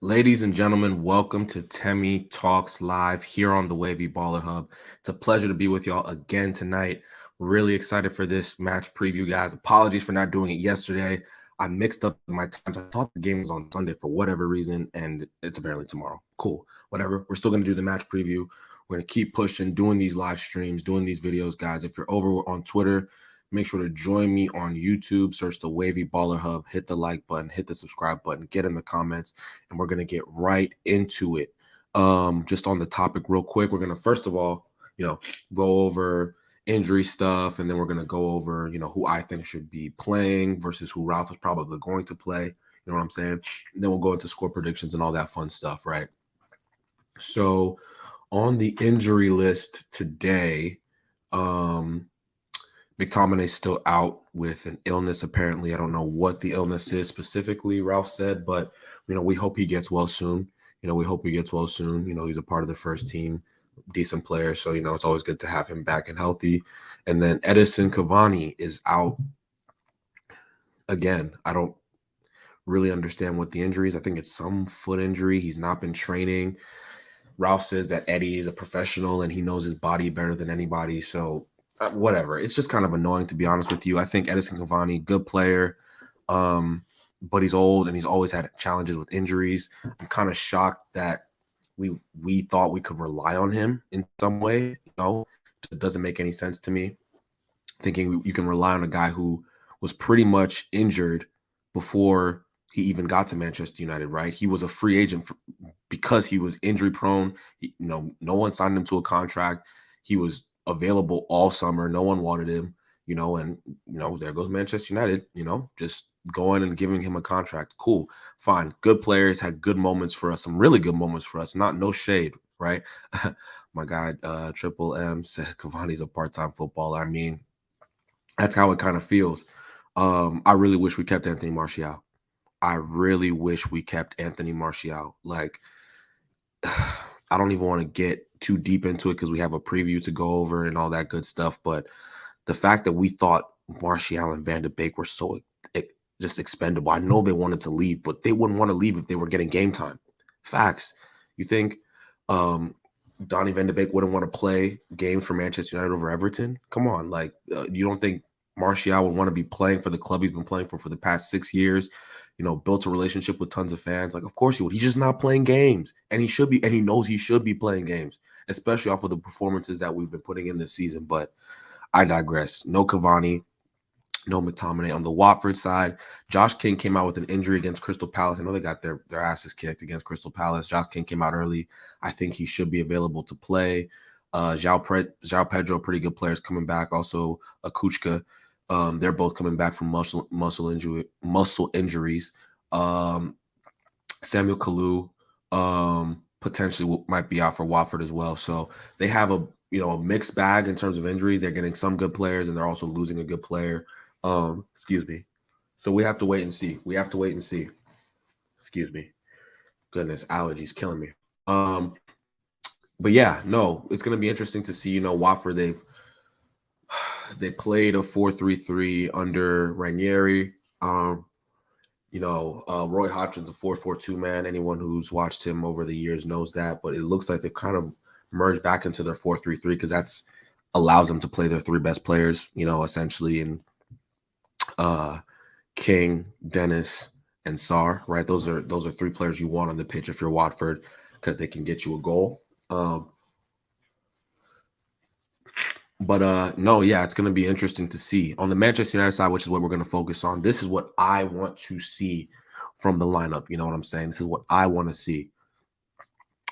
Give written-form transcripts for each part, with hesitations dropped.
Ladies and gentlemen, welcome to Temi Talks Live here on the Wavy Baller Hub. It's a pleasure to be with y'all again tonight. Really excited for this match preview, guys. Apologies for not doing it yesterday. I mixed up my times. I thought the game was on Sunday for whatever reason, and it's apparently tomorrow. Cool. Whatever. We're still going to do the match preview. We're going to keep pushing, doing these live streams, doing these videos, guys. If you're over on Twitter, make sure to join me on YouTube. Search the Wavy Baller Hub. Hit the like button. Hit the subscribe button. Get in the comments. And we're going to get right into it. Just on the topic real quick, we're going to first of all, go over injury stuff, and then we're going to go over, who I think should be playing versus who Ralph is probably going to play. You know what I'm saying? And then we'll go into score predictions and all that fun stuff, right? So on the injury list today, McTominay's still out with an illness, apparently. I don't know what the illness is specifically, Ralph said, but, we hope he gets well soon. We hope he gets well soon. He's a part of the first team, decent player. So, it's always good to have him back and healthy. And then Edison Cavani is out again. I don't really understand what the injury is. I think it's some foot injury. He's not been training. Ralph says that Eddie is a professional and he knows his body better than anybody. So, whatever. It's just kind of annoying, to be honest with you. I think Edison Cavani, good player, but he's old and he's always had challenges with injuries. I'm kind of shocked that we thought we could rely on him in some way. It doesn't make any sense to me. Thinking you can rely on a guy who was pretty much injured before he even got to Manchester United, right? He was a free agent because he was injury prone. No one signed him to a contract. He was available all summer. No one wanted him, and there goes Manchester United, just going and giving him a contract. Cool, fine. Good players, had good moments for us, some really good moments for us. No shade, right? My guy, Triple M said Cavani's a part-time footballer. I mean, that's how it kind of feels. I really wish we kept Anthony Martial. I really wish we kept Anthony Martial. Like, I don't even want to get too deep into it because we have a preview to go over and all that good stuff. But the fact that we thought Martial and Van de Beek were so just expendable. I know they wanted to leave, but they wouldn't want to leave if they were getting game time. Facts. You think Donny Van de Beek wouldn't want to play games for Manchester United over Everton? Come on. Like, you don't think Martial would want to be playing for the club he's been playing for the past 6 years? Built a relationship with tons of fans. Like, of course he would. He's just not playing games. And he should be, and he knows he should be playing games, especially off of the performances that we've been putting in this season. But I digress. No Cavani, no McTominay. On the Watford side, Josh King came out with an injury against Crystal Palace. I know they got their asses kicked against Crystal Palace. Josh King came out early. I think he should be available to play. João Pedro, pretty good players coming back. Also, Akuchka. They're both coming back from muscle injuries. Samuel Kalou potentially might be out for Watford as well. So they have a mixed bag in terms of injuries. They're getting some good players and they're also losing a good player. Excuse me. So we have to wait and see. Excuse me. Goodness, allergies killing me. But yeah, no, it's going to be interesting to see. Watford, they played a 4-3-3 under Ranieri. Roy Hodgson's a 4-4-2 man. Anyone who's watched him over the years knows that. But it looks like they've kind of merged back into their 4-3-3 because that's allows them to play their three best players, essentially, in King, Dennis, and Sarr, right? Those are three players you want on the pitch if you're Watford because they can get you a goal. But no, yeah, it's going to be interesting to see. On the Manchester United side, which is what we're going to focus on, this is what I want to see from the lineup. You know what I'm saying? This is what I want to see.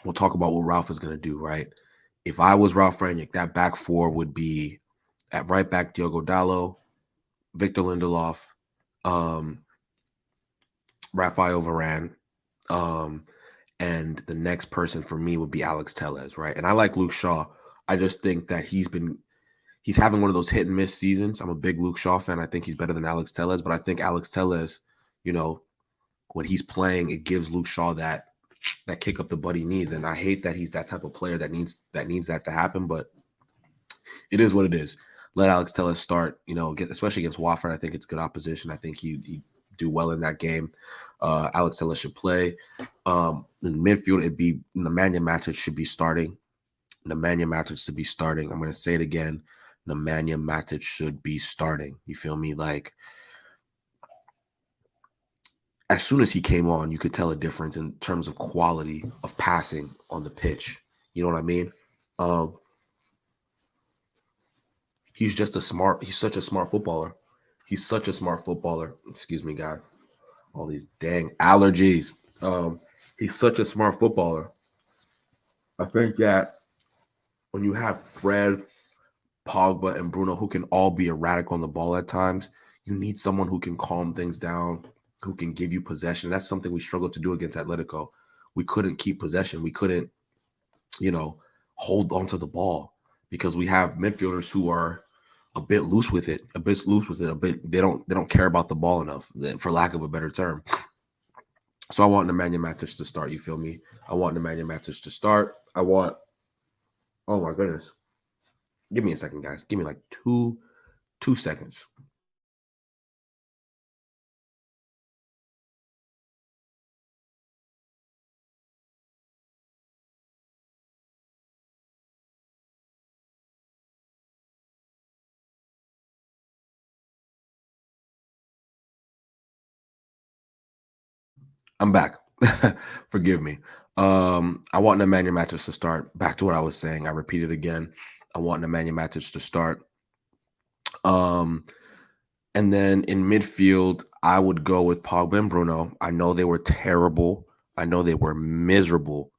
We'll talk about what Ralph is going to do, right? If I was Ralph Rangnick, that back four would be at right back, Diogo Dalot, Victor Lindelof, Rafael Varane, and the next person for me would be Alex Telles, right? And I like Luke Shaw. I just think that he's having one of those hit and miss seasons. I'm a big Luke Shaw fan. I think he's better than Alex Telles, but I think Alex Telles, when he's playing, it gives Luke Shaw that kick up the butt he needs. And I hate that he's that type of player that needs that to happen, but it is what it is. Let Alex Telles start, especially against Watford. I think it's good opposition. I think he'd do well in that game. Alex Telles should play. In midfield, it'd be Nemanja Matic should be starting. Nemanja Matic should be starting. I'm going to say it again. Nemanja Matic should be starting. You feel me? Like, as soon as he came on, you could tell a difference in terms of quality of passing on the pitch. You know what I mean? Um, he's such a smart footballer. He's such a smart footballer. Excuse me, guy. All these dang allergies. He's such a smart footballer. I think that when you have Fred, Pogba, and Bruno, who can all be erratic on the ball at times, you need someone who can calm things down, who can give you possession. That's something we struggled to do against Atletico. We couldn't keep possession. We couldn't, hold onto the ball because we have midfielders who are a bit loose with it, they don't care about the ball enough, for lack of a better term. So I want Nemanja Matic to start. You feel me? I want Nemanja Matic to start. Oh my goodness. Give me a second, guys. Give me like two seconds. I'm back. Forgive me. I want Nemanja Matic to start. Back to what I was saying. I repeat it again. I want Nemanja Matic to start. And then in midfield, I would go with Pogba and Bruno. I know they were terrible. I know they were miserable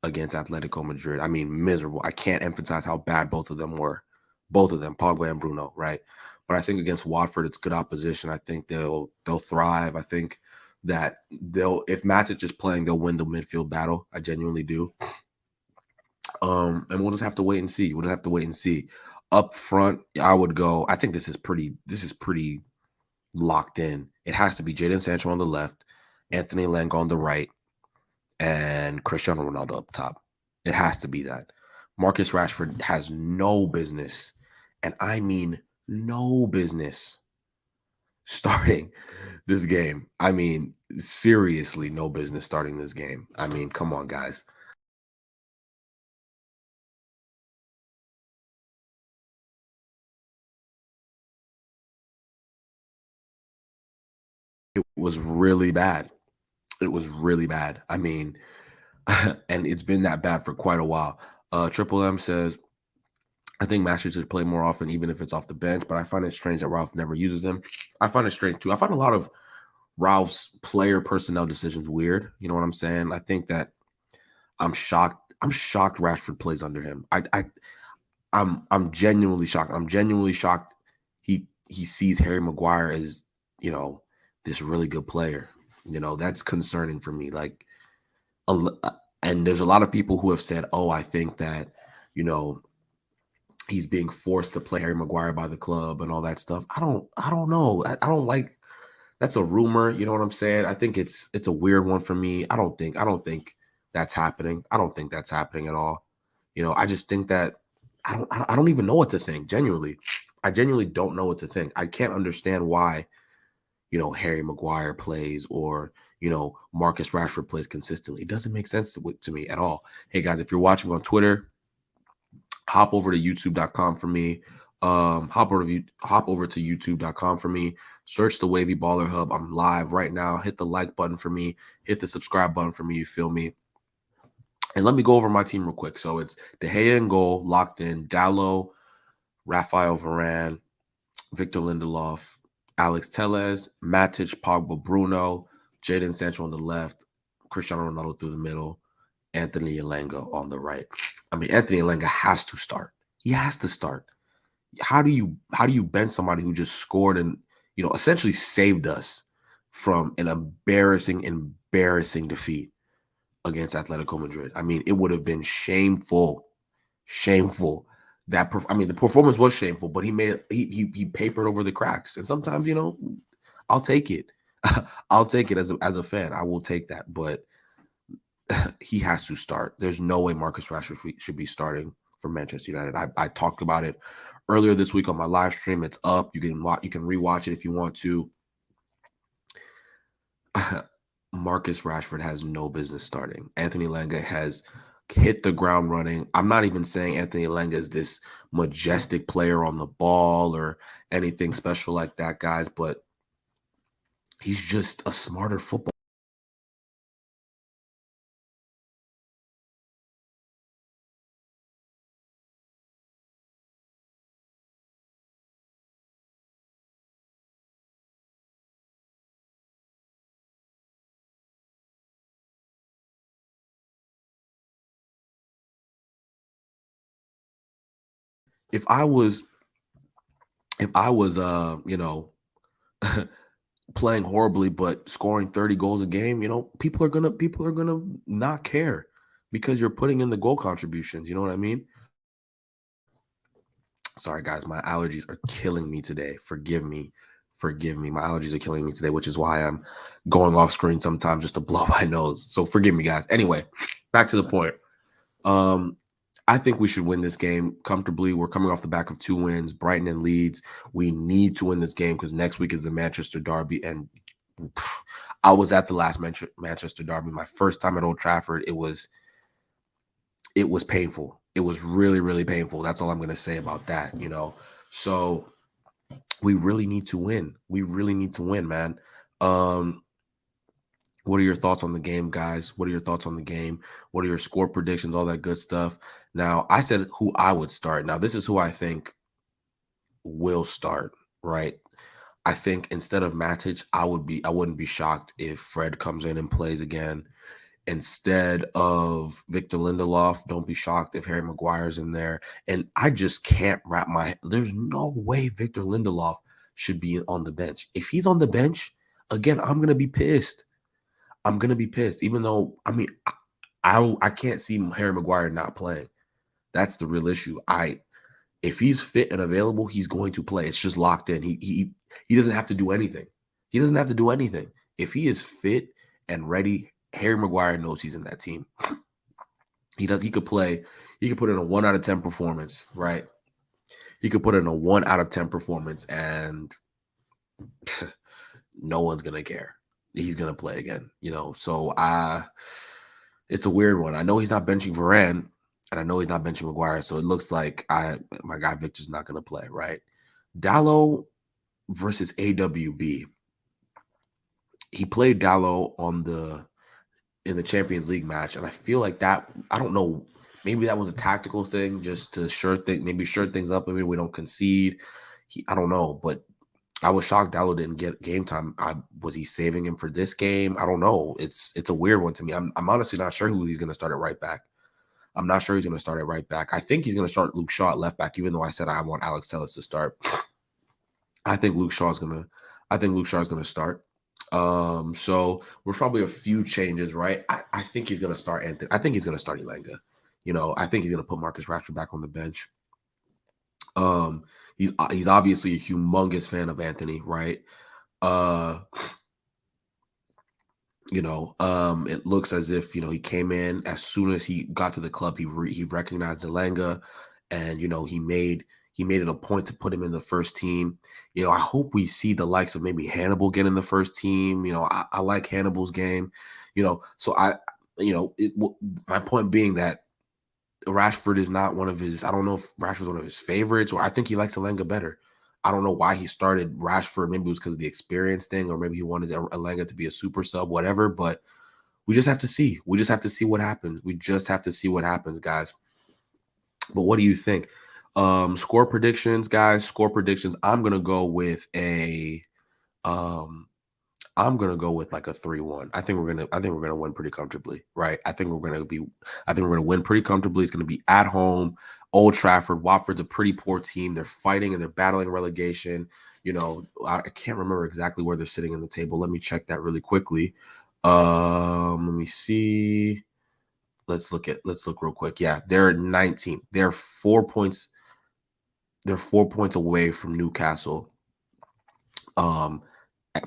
against Atletico Madrid. I mean, miserable. I can't emphasize how bad both of them were. Both of them, Pogba and Bruno, right? But I think against Watford, it's good opposition. I think they'll thrive. I think that if Matic is playing, they'll win the midfield battle. I genuinely do. And we'll just have to wait and see. We'll just have to wait and see. Up front, I would go. I think this is pretty locked in. It has to be Jadon Sancho on the left, Anthony Elanga on the right, and Cristiano Ronaldo up top. It has to be that. Marcus Rashford has no business, and I mean no business, starting this game. I mean, seriously, no business starting this game. I mean, come on, guys. It was really bad. It was really bad. I mean, and it's been that bad for quite a while. Triple M says, I think Master should play more often, even if it's off the bench, but I find it strange that Ralph never uses him. I find it strange too. I find a lot of Ralph's player personnel decisions weird. You know what I'm saying? I think that I'm shocked. I'm shocked Rashford plays under him. I'm genuinely shocked. I'm genuinely shocked he sees Harry Maguire as, this really good player. That's concerning for me. Like, and there's a lot of people who have said, "Oh, I think that, he's being forced to play Harry Maguire by the club and all that stuff." I don't know. I don't like. That's a rumor. You know what I'm saying? I think it's a weird one for me. I don't think that's happening. I don't think that's happening at all. I just think that I don't even know what to think. Genuinely, I genuinely don't know what to think. I can't understand why, Harry Maguire plays or, Marcus Rashford plays consistently. It doesn't make sense to me at all. Hey guys, if you're watching on Twitter, hop over to youtube.com for me. Hop over to youtube.com for me. Search the Wavy Baller Hub. I'm live right now. Hit the like button for me. Hit the subscribe button for me. You feel me? And let me go over my team real quick. So it's De Gea in goal, locked in. Dallo, Rafael Varane, Victor Lindelof, Alex Telles, Matic, Pogba, Bruno, Jadon Sancho on the left, Cristiano Ronaldo through the middle, Anthony Elanga on the right. I mean, Anthony Elanga has to start. He has to start. How do you bench somebody who just scored and, essentially saved us from an embarrassing defeat against Atletico Madrid? I mean, it would have been shameful. The performance was shameful, but he papered over the cracks. And sometimes, I'll take it. I'll take it as a fan. I will take that, but he has to start. There's no way Marcus Rashford should be starting for Manchester United. I talked about it earlier this week on my live stream. It's up. You can rewatch it if you want to. Marcus Rashford has no business starting. Anthony Elanga has hit the ground running. I'm not even saying Anthony Elanga is this majestic player on the ball or anything special like that, guys, but he's just a smarter football. If I was playing horribly but scoring 30 goals a game, people are gonna not care because you're putting in the goal contributions. You know what I mean? Sorry, guys, my allergies are killing me today. Forgive me. Forgive me. My allergies are killing me today, which is why I'm going off screen sometimes just to blow my nose. So forgive me, guys. Anyway, back to the point. Um, I think we should win this game comfortably. We're coming off the back of 2 wins, Brighton and Leeds. We need to win this game because next week is the Manchester Derby. And I was at the last Manchester Derby, my first time at Old Trafford. It was painful. It was really, really painful. That's all I'm going to say about that. So we really need to win. We really need to win, man. Um, what are your thoughts on the game, guys? What are your thoughts on the game? What are your score predictions? All that good stuff. Now, I said who I would start. Now, this is who I think will start, right? I think instead of Matic, I wouldn't be shocked if Fred comes in and plays again. Instead of Victor Lindelof, don't be shocked if Harry Maguire's in there. And I just can't there's no way Victor Lindelof should be on the bench. If he's on the bench, again, I'm gonna be pissed. I'm gonna be pissed, even though I can't see Harry Maguire not playing. That's the real issue. If he's fit and available, he's going to play. It's just locked in. He doesn't have to do anything. He doesn't have to do anything. If he is fit and ready, Harry Maguire knows he's in that team. He could play. He could put in a 1 out of 10 performance, right? He could put in a 1 out of 10 performance, and no one's gonna care. He's gonna play again. So it's a weird one. I know he's not benching Varane, and I know he's not benching Maguire. So it looks like my guy Victor's not gonna play, right? Dallo versus AWB. He played Dallo in the Champions League match, and I feel like that. I don't know. Maybe that was a tactical thing, just to sure things up. Maybe we don't concede. I don't know, but I was shocked Dallo didn't get game time. Was he saving him for this game? I don't know. It's a weird one to me. I'm honestly not sure who he's going to start at right back. I'm not sure he's going to start at right back. I think he's going to start Luke Shaw at left back, even though I said I want Alex Telles to start. I think Luke Shaw's going to start. So we're probably a few changes, right? I think he's going to start Anthony. I think he's going to start Elanga. I think he's going to put Marcus Rashford back on the bench. He's obviously a humongous fan of Anthony, right? It looks as if he came in as soon as he got to the club, he recognized Elanga, and he made it a point to put him in the first team. I hope we see the likes of maybe Hannibal get in the first team. I like Hannibal's game. So my point being that Rashford is not one of his. I don't know if Rashford's one of his favorites, or I think he likes Elanga better. I don't know why he started Rashford. Maybe it was because of the experience thing, or maybe he wanted Elanga to be a super sub, whatever. But we just have to see. We just have to see what happens. We just have to see what happens, guys. But what do you think? Score predictions, guys. Score predictions. I'm gonna go with like a 3-1. I think we're gonna win pretty comfortably, right? I think we're gonna win pretty comfortably. It's gonna be at home, Old Trafford. Watford's a pretty poor team. They're fighting and they're battling relegation. I can't remember exactly where they're sitting in the table. Let me check that really quickly. Let me see. Let's look real quick. Yeah, they're 19th. They're 4 points. They're 4 points away from Newcastle.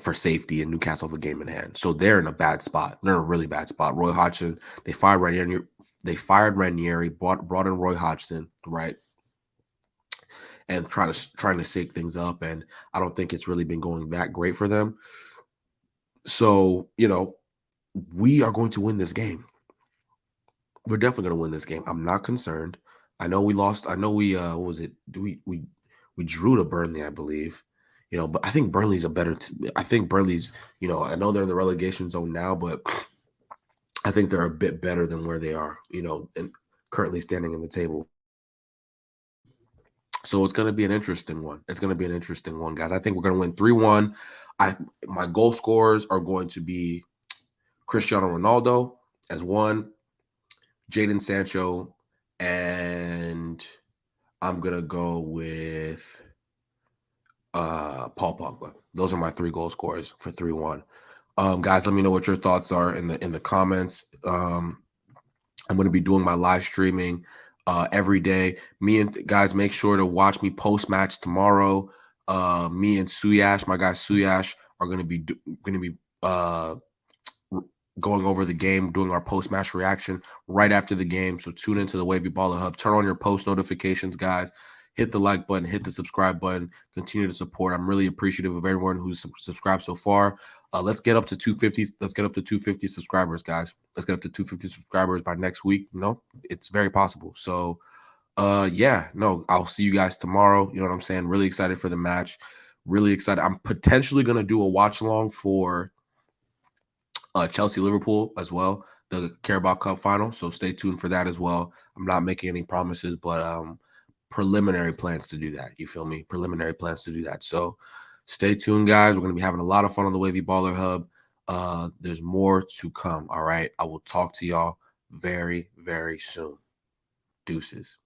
For safety, and Newcastle have a game in hand. So they're in a bad spot. They're in a really bad spot. Roy Hodgson, they fired Ranieri, brought in Roy Hodgson, right? And trying to shake things up. And I don't think it's really been going that great for them. So, we are going to win this game. We're definitely going to win this game. I'm not concerned. I know we lost. I know we what was it? Do we drew to Burnley, I believe. But I think Burnley's a better I think Burnley's, I know they're in the relegation zone now, but I think they're a bit better than where they are, and currently standing in the table. So it's going to be an interesting one. It's going to be an interesting one, guys. I think we're going to win 3-1. My goal scorers are going to be Cristiano Ronaldo as one, Jadon Sancho, and I'm going to go with Paul Pogba. Those are my 3 goal scorers for 3-1. Guys, let me know what your thoughts are in the comments. I'm going to be doing my live streaming every day. Me and guys, make sure to watch me post match tomorrow. Me and Suyash, my guy Suyash, are going to be going over the game, doing our post match reaction right after the game. So tune into the Wavy Baller Hub. Turn on your post notifications, guys. Hit the like button, hit the subscribe button. Continue to support. I'm really appreciative of everyone who's subscribed so far. Let's get up to 250. Let's get up to 250 subscribers, guys. Let's get up to 250 subscribers by next week. It's very possible. So, I'll see you guys tomorrow. You know what I'm saying? Really excited for the match. Really excited. I'm potentially going to do a watch along for Chelsea Liverpool as well, the Carabao Cup final. So stay tuned for that as well. I'm not making any promises, but preliminary plans to do that. You feel me? Preliminary plans to do that. So stay tuned, guys. We're going to be having a lot of fun on the Wavy Baller Hub. There's more to come. All right. I will talk to y'all very, very soon. Deuces.